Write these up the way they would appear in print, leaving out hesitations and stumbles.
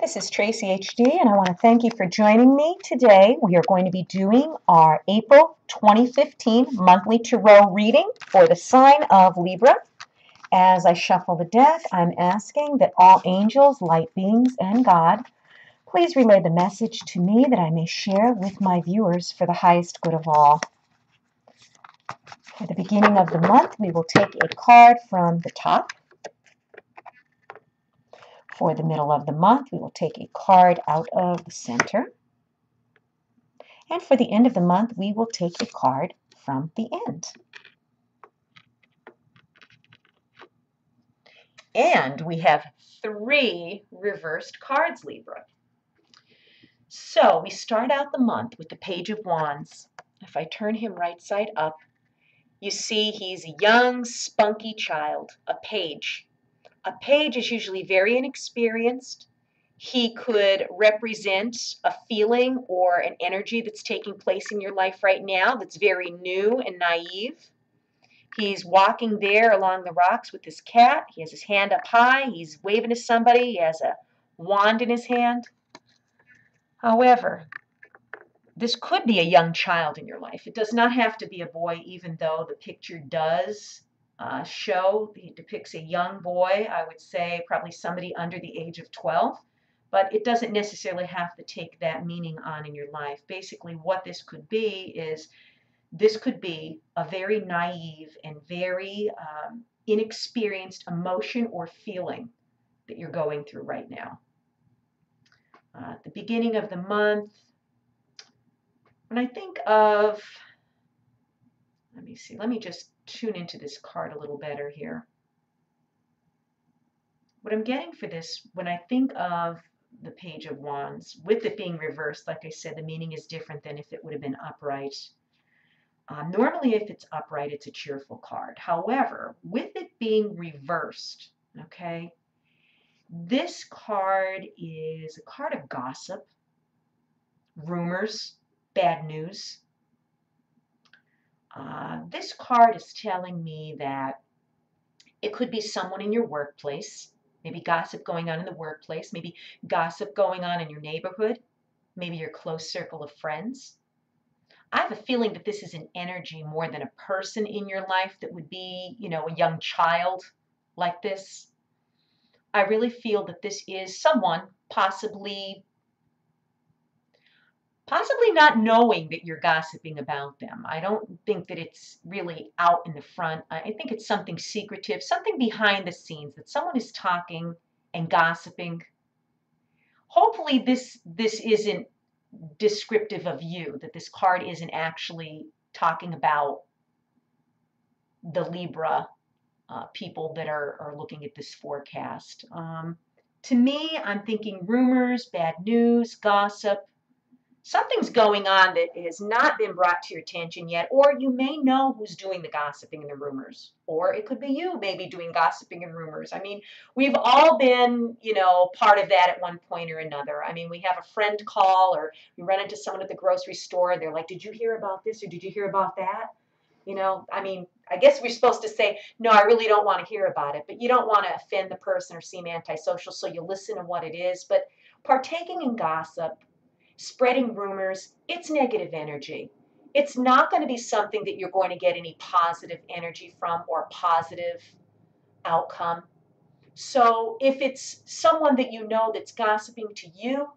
This is Tracy HD, and I want to thank you for joining me today. We are going to be doing our April 2015 monthly tarot reading for the sign of Libra. As I shuffle the deck, I'm asking that all angels, light beings, and God please relay the message to me that I may share with my viewers for the highest good of all. For the beginning of the month, we will take a card from the top. For the middle of the month, we will take a card out of the center. And for the end of the month, we will take a card from the end. And we have 3 reversed cards, Libra. So we start out the month with the Page of Wands. If I turn him right side up, you see he's a young, spunky child, a page. A page is usually very inexperienced. He could represent a feeling or an energy that's taking place in your life right now that's very new and naive. He's walking there along the rocks with his cat. He has his hand up high. He's waving to somebody. He has a wand in his hand. However, this could be a young child in your life. It does not have to be a boy, even though the picture does it depicts a young boy. I would say probably somebody under the age of 12, but it doesn't necessarily have to take that meaning on in your life. Basically, what this could be is this could be a very naive and very inexperienced emotion or feeling that you're going through right now. At the beginning of the month, when I think of, let me just tune into this card a little better here. What I'm getting for this, when I think of the Page of Wands, with it being reversed, like I said, the meaning is different than if it would have been upright. Normally, if it's upright, it's a cheerful card. However, with it being reversed, okay, this card is a card of gossip, rumors, bad news. This card is telling me that it could be someone in your workplace, maybe gossip going on in the workplace, maybe gossip going on in your neighborhood, maybe your close circle of friends. I have a feeling that this is an energy more than a person in your life that would be, a young child like this. I really feel that this is someone possibly not knowing that you're gossiping about them. I don't think that it's really out in the front. I think it's something secretive, something behind the scenes, that someone is talking and gossiping. Hopefully this isn't descriptive of you, that this card isn't actually talking about the Libra people that are looking at this forecast. To me, I'm thinking rumors, bad news, gossip. Something's going on that has not been brought to your attention yet, or you may know who's doing the gossiping and the rumors, or it could be you maybe doing gossiping and rumors. I mean, we've all been, part of that at one point or another. I mean, we have a friend call, or we run into someone at the grocery store. They're like, did you hear about this, or did you hear about that? I mean, I guess we're supposed to say, no, I really don't want to hear about it, but you don't want to offend the person or seem antisocial, so you listen to what it is. But partaking in gossip, spreading rumors, it's negative energy. It's not going to be something that you're going to get any positive energy from or positive outcome. So if it's someone that you know that's gossiping to you,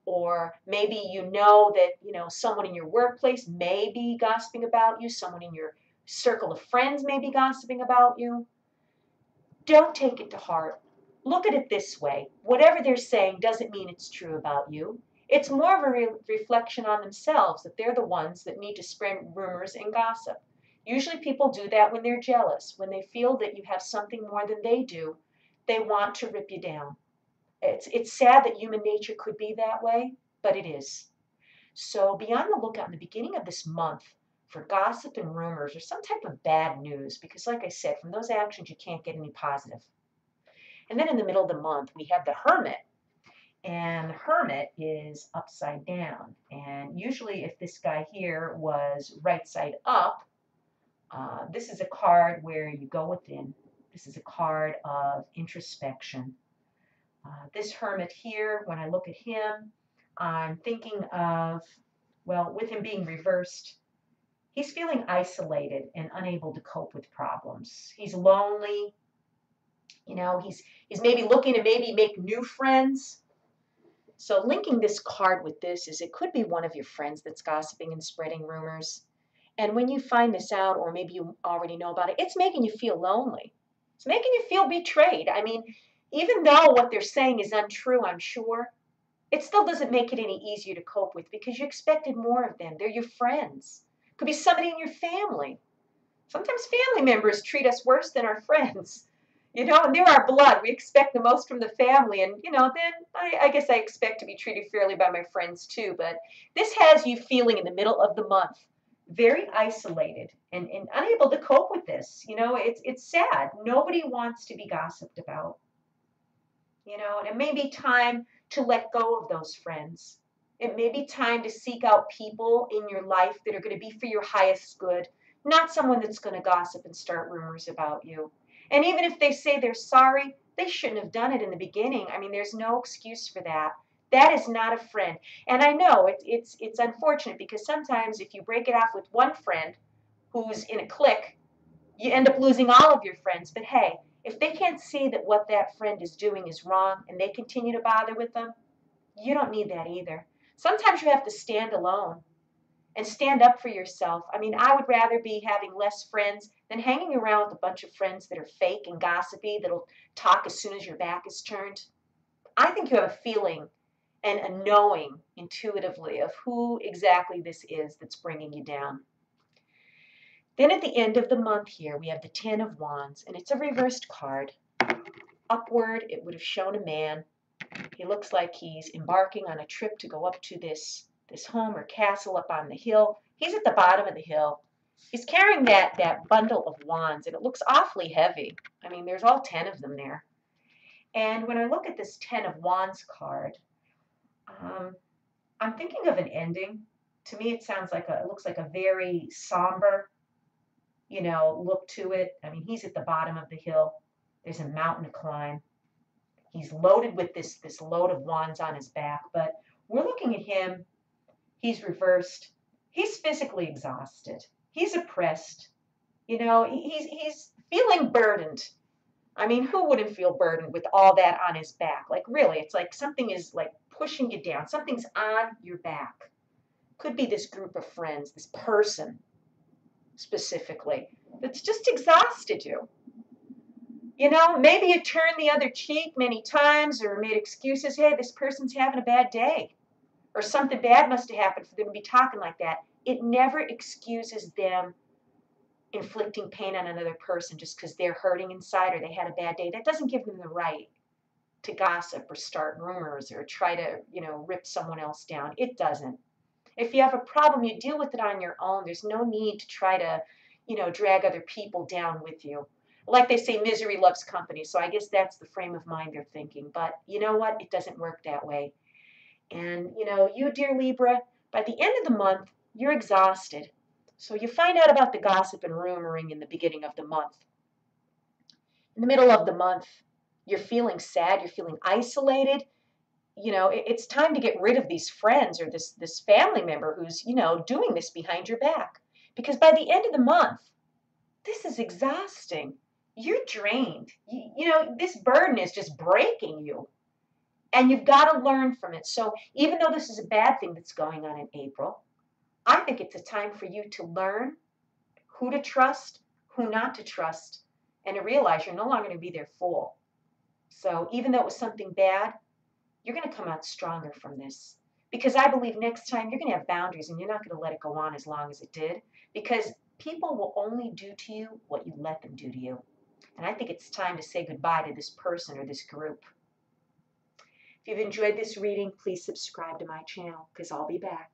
or maybe that, someone in your workplace may be gossiping about you, someone in your circle of friends may be gossiping about you, don't take it to heart. Look at it this way. Whatever they're saying doesn't mean it's true about you. It's more of a reflection on themselves, that they're the ones that need to spread rumors and gossip. Usually people do that when they're jealous, when they feel that you have something more than they do. They want to rip you down. It's sad that human nature could be that way, but it is. So be on the lookout in the beginning of this month for gossip and rumors or some type of bad news, because like I said, from those actions you can't get any positive. And then in the middle of the month, we have the Hermit. And the Hermit is upside down. And usually if this guy here was right side up, this is a card where you go within. This is a card of introspection. This hermit here, when I look at him, I'm thinking of, well, with him being reversed, he's feeling isolated and unable to cope with problems. He's lonely. He's maybe looking to maybe make new friends. So linking this card with this is it could be one of your friends that's gossiping and spreading rumors. And when you find this out, or maybe you already know about it, it's making you feel lonely. It's making you feel betrayed. I mean, even though what they're saying is untrue, I'm sure, it still doesn't make it any easier to cope with because you expected more of them. They're your friends. Could be somebody in your family. Sometimes family members treat us worse than our friends. And they're our blood. We expect the most from the family. And, then I guess I expect to be treated fairly by my friends too. But this has you feeling in the middle of the month very isolated and unable to cope with this. It's sad. Nobody wants to be gossiped about. And it may be time to let go of those friends. It may be time to seek out people in your life that are going to be for your highest good, not someone that's going to gossip and start rumors about you. And even if they say they're sorry, they shouldn't have done it in the beginning. I mean, there's no excuse for that. That is not a friend. And I know it's unfortunate because sometimes if you break it off with one friend who's in a clique, you end up losing all of your friends. But hey, if they can't see that what that friend is doing is wrong and they continue to bother with them, you don't need that either. Sometimes you have to stand alone and stand up for yourself. I mean, I would rather be having less friends than hanging around with a bunch of friends that are fake and gossipy, that'll talk as soon as your back is turned. I think you have a feeling and a knowing intuitively of who exactly this is that's bringing you down. Then at the end of the month here, we have the Ten of Wands, and it's a reversed card. Upward, it would have shown a man. He looks like he's embarking on a trip to go up to this home or castle up on the hill. He's at the bottom of the hill. He's carrying that bundle of wands, and it looks awfully heavy. I mean, there's all 10 of them there. And when I look at this 10 of Wands card, I'm thinking of an ending. To me, it looks like a very somber, look to it. I mean, he's at the bottom of the hill. There's a mountain to climb. He's loaded with this load of wands on his back, but we're looking at him. He's reversed. He's physically exhausted. He's oppressed. He's feeling burdened. I mean, who wouldn't feel burdened with all that on his back? Like, really, it's like something is like pushing you down. Something's on your back. Could be this group of friends, this person specifically, that's just exhausted you. Maybe you turned the other cheek many times or made excuses. Hey, this person's having a bad day. Or something bad must have happened for them to be talking like that. It never excuses them inflicting pain on another person just because they're hurting inside or they had a bad day. That doesn't give them the right to gossip or start rumors or try to, rip someone else down. It doesn't. If you have a problem, you deal with it on your own. There's no need to try to, drag other people down with you. Like they say, misery loves company. So I guess that's the frame of mind they're thinking. But you know what? It doesn't work that way. And, you, dear Libra, by the end of the month, you're exhausted. So you find out about the gossip and rumoring in the beginning of the month. In the middle of the month, you're feeling sad. You're feeling isolated. It's time to get rid of these friends or this family member who's, doing this behind your back. Because by the end of the month, this is exhausting. You're drained. This burden is just breaking you. And you've got to learn from it. So even though this is a bad thing that's going on in April, I think it's a time for you to learn who to trust, who not to trust, and to realize you're no longer going to be their fool. So even though it was something bad, you're going to come out stronger from this. Because I believe next time you're going to have boundaries and you're not going to let it go on as long as it did. Because people will only do to you what you let them do to you. And I think it's time to say goodbye to this person or this group. If you've enjoyed this reading, please subscribe to my channel because I'll be back.